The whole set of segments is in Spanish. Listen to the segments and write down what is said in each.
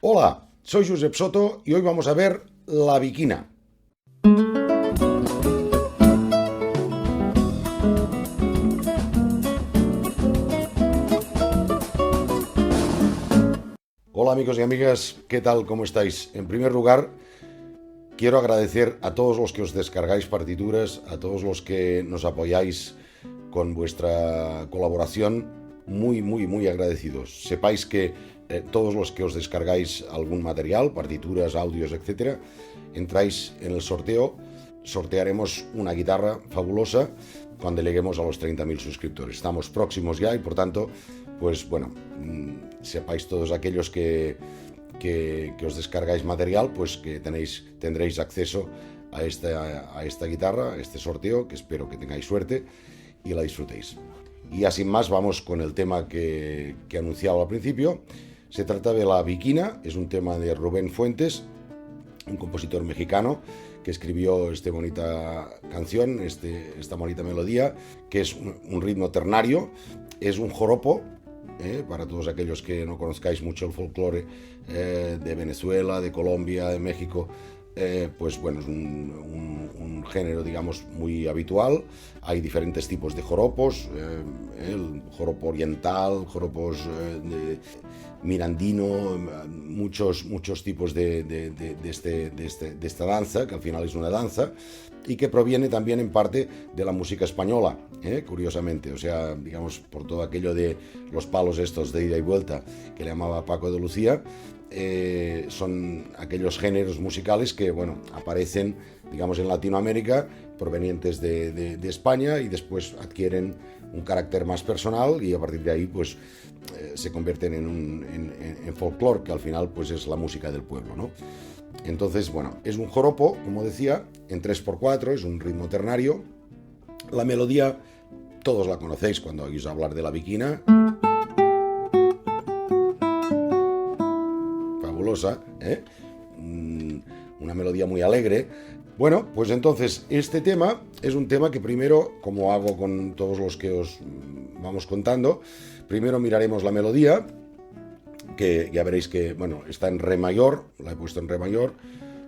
Hola, soy Josep Soto y hoy vamos a ver La Viquina. Hola amigos y amigas, ¿qué tal? ¿Cómo estáis? En primer lugar, quiero agradecer a todos los que os descargáis partituras, a todos los que nos apoyáis con vuestra colaboración, muy agradecidos. Sepáis que todos los que os descargáis algún material, partituras, audios, etcétera, entráis en el sorteo. Sortearemos una guitarra fabulosa cuando lleguemos a los 30.000 suscriptores. Estamos próximos ya y por tanto, pues bueno, sepáis todos aquellos que os descargáis material, pues que tendréis acceso a esta guitarra, a este sorteo, que espero que tengáis suerte y la disfrutéis. Y así más vamos con el tema que he anunciado al principio. Se trata de La Viquina, es un tema de Rubén Fuentes, un compositor mexicano que escribió esta bonita canción, esta bonita melodía, que es un ritmo ternario, es un joropo, para todos aquellos que no conozcáis mucho el folclore de Venezuela, de Colombia, de México. Pues bueno, es un género, digamos, muy habitual. Hay diferentes tipos de joropos, el joropo oriental, joropos de mirandino, muchos tipos de esta danza, que al final es una danza, y que proviene también en parte de la música española, curiosamente, o sea, digamos, por todo aquello de los palos estos de ida y vuelta que le llamaba Paco de Lucía. Son aquellos géneros musicales que, bueno, aparecen, digamos, en Latinoamérica, provenientes de España, y después adquieren un carácter más personal y a partir de ahí, pues, se convierten en folclore, que al final, pues, es la música del pueblo, ¿no? Entonces, bueno, es un joropo, como decía, en 3x4, es un ritmo ternario. La melodía, todos la conocéis cuando oís hablar de La Viquina. Una melodía muy alegre. Bueno, pues entonces este tema es un tema que primero, como hago con todos los que os vamos contando, primero miraremos la melodía, que ya veréis que, bueno, está en re mayor, la he puesto en re mayor,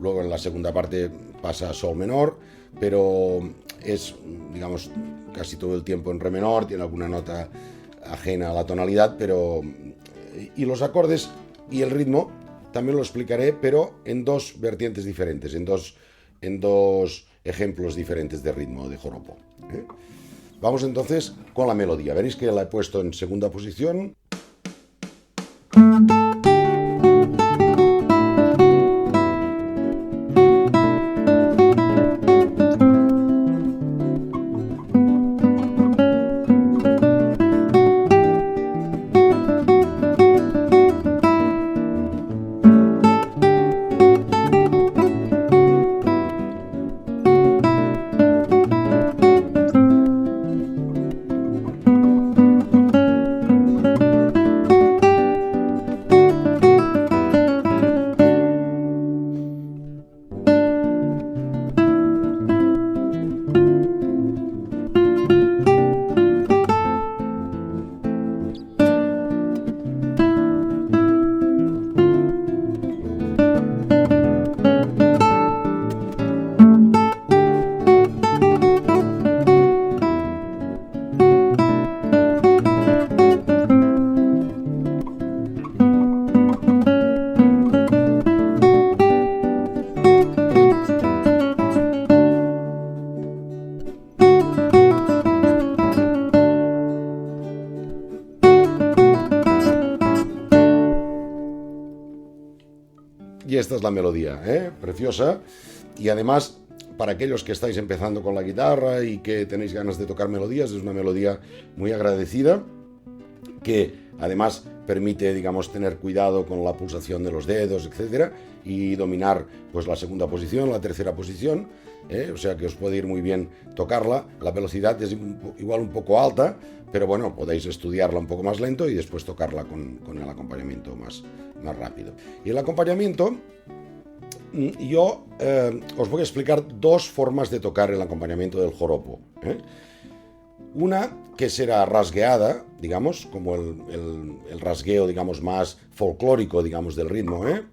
luego en la segunda parte pasa a sol menor, pero es, digamos, casi todo el tiempo en re menor, tiene alguna nota ajena a la tonalidad, pero... y los acordes y el ritmo también lo explicaré, pero en dos vertientes diferentes, en dos ejemplos diferentes de ritmo de joropo. Vamos entonces con la melodía. Veréis que la he puesto en segunda posición. Y esta es la melodía, preciosa. Y además, para aquellos que estáis empezando con la guitarra y que tenéis ganas de tocar melodías, es una melodía muy agradecida, que además permite, digamos, tener cuidado con la pulsación de los dedos, etcétera, y dominar, pues, la segunda posición, la tercera posición, o sea que os puede ir muy bien tocarla. La velocidad es igual un poco alta, pero bueno, podéis estudiarla un poco más lento y después tocarla con el acompañamiento más rápido. Y el acompañamiento, yo os voy a explicar dos formas de tocar el acompañamiento del joropo. Una que será rasgueada, digamos, como el rasgueo, digamos, más folclórico, digamos, del ritmo, ¿eh?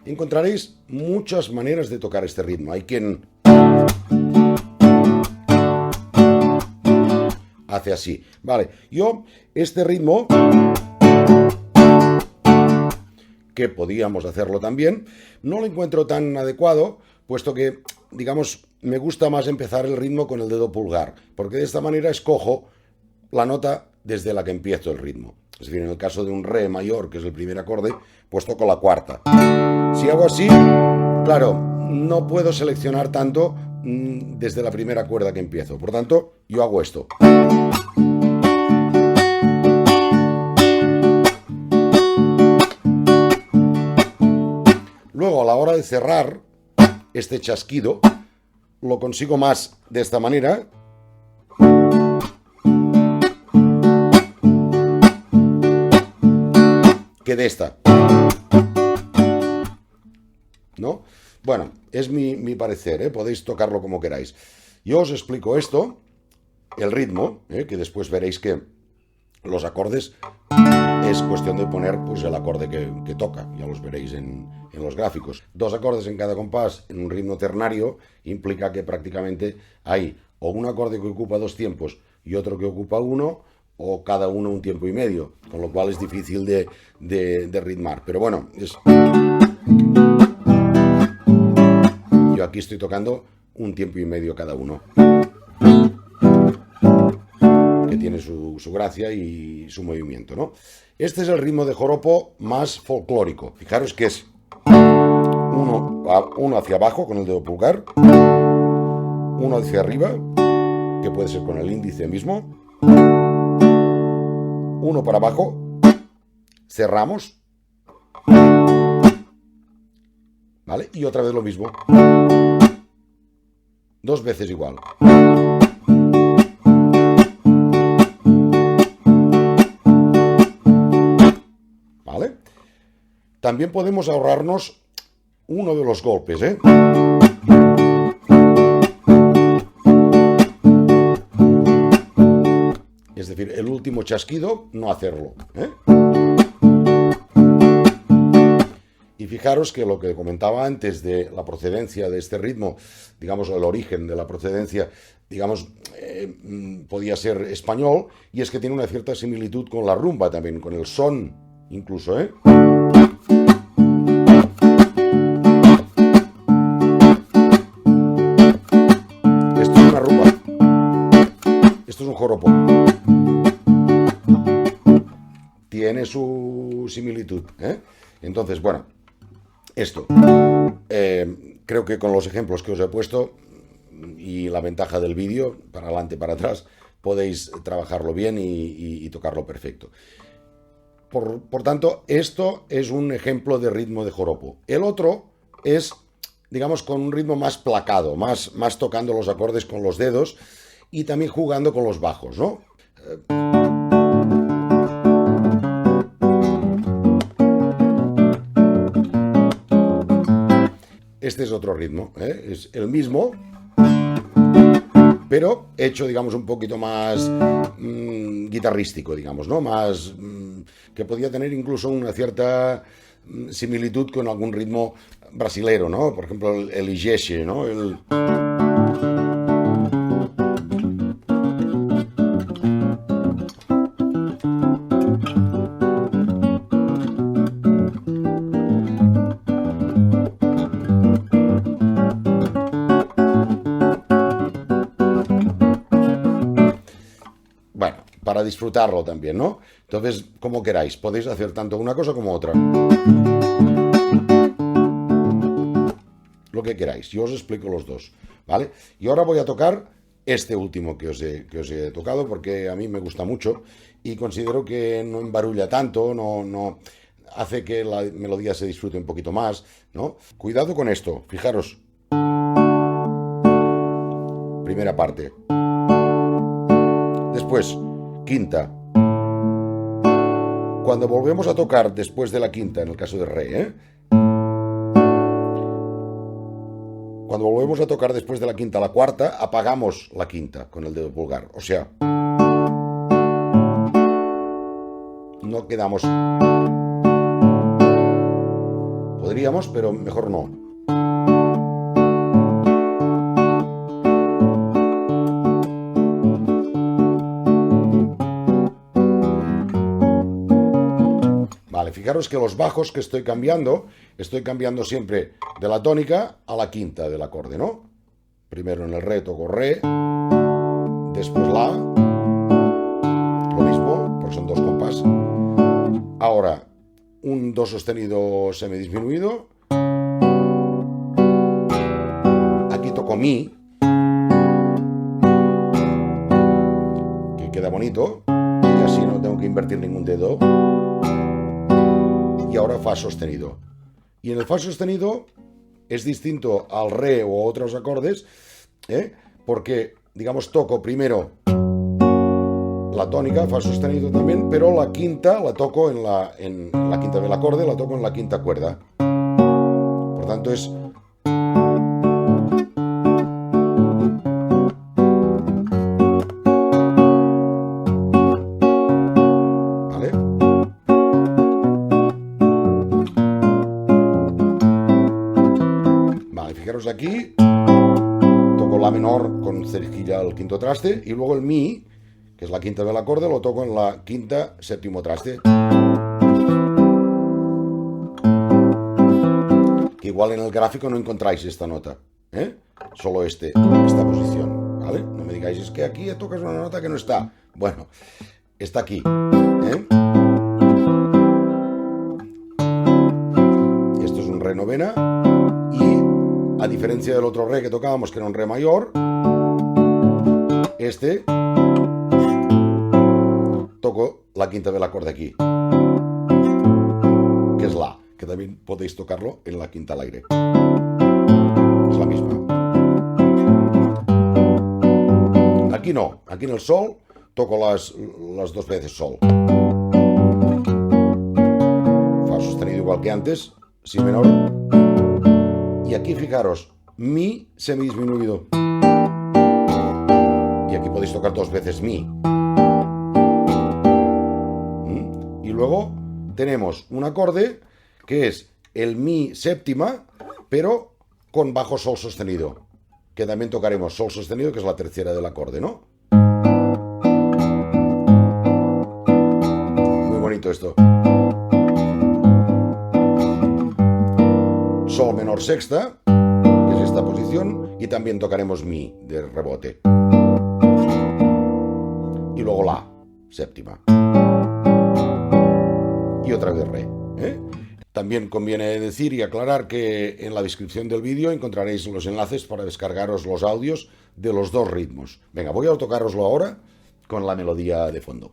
Encontraréis muchas maneras de tocar este ritmo. Hay quien hace así. Vale, yo este ritmo, que podíamos hacerlo también, no lo encuentro tan adecuado, puesto que, digamos, me gusta más empezar el ritmo con el dedo pulgar, porque de esta manera escojo la nota desde la que empiezo el ritmo. Es decir, en el caso de un re mayor, que es el primer acorde, pues toco la cuarta. Si hago así, claro, no puedo seleccionar tanto desde la primera cuerda que empiezo. Por tanto, yo hago esto. Luego, a la hora de cerrar este chasquido, lo consigo más de esta manera que de esta, ¿no? Bueno, es mi parecer, ¿eh? Podéis tocarlo como queráis. Yo os explico esto, el ritmo, que después veréis que los acordes es cuestión de poner pues el acorde que toca, ya los veréis en los gráficos. 2 acordes en cada compás en un ritmo ternario implica que prácticamente hay o un acorde que ocupa 2 tiempos y otro que ocupa 1, o cada uno un tiempo y medio, con lo cual es difícil de ritmar. Pero bueno, yo aquí estoy tocando un tiempo y medio cada uno, que tiene su gracia y su movimiento, ¿no? Este es el ritmo de joropo más folclórico. Fijaros que es uno hacia abajo con el dedo pulgar, uno hacia arriba, que puede ser con el índice mismo, uno para abajo, cerramos, ¿vale? Y otra vez lo mismo, 2 veces igual. ¿Vale? También podemos ahorrarnos uno de los golpes, ¿eh? Es decir, el último chasquido, no hacerlo, ¿eh? Y fijaros que lo que comentaba antes de la procedencia de este ritmo, digamos, el origen de la procedencia, digamos, podía ser español, y es que tiene una cierta similitud con la rumba también, con el son, incluso, ¿eh? Esto es una rumba. Esto es un joropo. Tiene su similitud, ¿eh? Entonces, bueno, esto, creo que con los ejemplos que os he puesto y la ventaja del vídeo, para adelante y para atrás, podéis trabajarlo bien y tocarlo perfecto. Por tanto, esto es un ejemplo de ritmo de joropo. El otro es, digamos, con un ritmo más placado, más tocando los acordes con los dedos y también jugando con los bajos, ¿no? Este es otro ritmo, ¿eh? Es el mismo, pero hecho, digamos, un poquito más guitarrístico, digamos, ¿no? Más que podía tener incluso una cierta similitud con algún ritmo brasilero, ¿no? Por ejemplo, el Ijexé, ¿no? Para disfrutarlo también, ¿no? Entonces, como queráis, podéis hacer tanto una cosa como otra. Lo que queráis, yo os explico los dos, ¿vale? Y ahora voy a tocar este último que os he tocado, porque a mí me gusta mucho y considero que no embarulla tanto, no hace que la melodía se disfrute un poquito más, ¿no? Cuidado con esto, fijaros. Primera parte. Después, quinta. Cuando volvemos a tocar después de la quinta, en el caso de re, cuando volvemos a tocar después de la quinta a la cuarta, apagamos la quinta con el dedo pulgar. O sea, no quedamos. Podríamos, pero mejor no. Fijaros que los bajos que estoy cambiando siempre de la tónica a la quinta del acorde, ¿no? Primero en el re toco re, después la, lo mismo, porque son dos compás. Ahora, un do sostenido semidisminuido. Aquí toco mi, que queda bonito, y así no tengo que invertir ningún dedo. Y ahora fa sostenido. Y en el fa sostenido es distinto al re o a otros acordes, porque, digamos, toco primero la tónica, fa sostenido también, pero la quinta la toco en la quinta del acorde, la toco en la quinta cuerda. Por tanto es... Fijaros aquí, toco la menor con cerquilla al quinto traste y luego el mi, que es la quinta del acorde, lo toco en la quinta séptimo traste. Que igual en el gráfico no encontráis esta nota, solo esta posición, ¿vale? No me digáis, es que aquí tocas una nota que no está. Bueno, está aquí, Esto es un re novena. A diferencia del otro re que tocábamos, que era un re mayor, toco la quinta del acorde aquí, que es la, que también podéis tocarlo en la quinta al aire. Es la misma. Aquí no, aquí en el sol toco las dos veces sol. Fa sostenido igual que antes, si menor. Y aquí fijaros, mi semidisminuido. Y aquí podéis tocar dos veces mi. Y luego tenemos un acorde que es el mi séptima, pero con bajo sol sostenido. Que también tocaremos sol sostenido, que es la tercera del acorde, ¿no? Muy bonito esto. Sol menor sexta, que es esta posición, y también tocaremos mi de rebote. Y luego la séptima. Y otra vez re. También conviene decir y aclarar que en la descripción del vídeo encontraréis los enlaces para descargaros los audios de los dos ritmos. Venga, voy a tocároslo ahora con la melodía de fondo.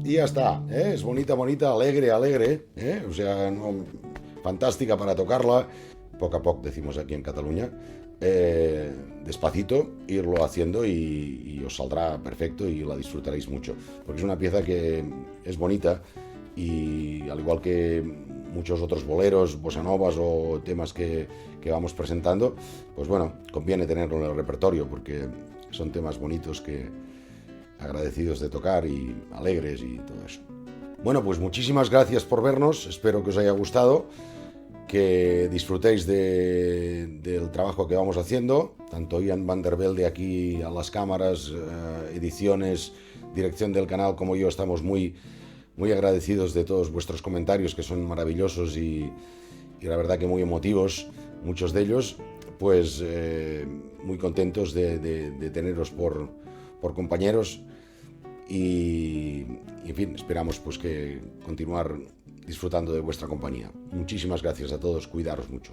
Y ya está, es bonita, bonita, alegre, alegre, o sea, no, fantástica para tocarla. poco a poco decimos aquí en Cataluña, despacito, irlo haciendo y os saldrá perfecto y la disfrutaréis mucho, porque es una pieza que es bonita y al igual que muchos otros boleros, bossa novas o temas que vamos presentando, pues bueno, conviene tenerlo en el repertorio porque son temas bonitos que agradecidos de tocar y alegres y todo eso. Bueno, pues muchísimas gracias por vernos, espero que os haya gustado, que disfrutéis del trabajo que vamos haciendo, tanto Ian van der Velde aquí a las cámaras, ediciones, dirección del canal, como yo estamos muy agradecidos de todos vuestros comentarios, que son maravillosos y la verdad que muy emotivos, muchos de ellos, pues muy contentos de teneros por compañeros y en fin, esperamos pues que continuar disfrutando de vuestra compañía. Muchísimas gracias a todos, cuidaros mucho.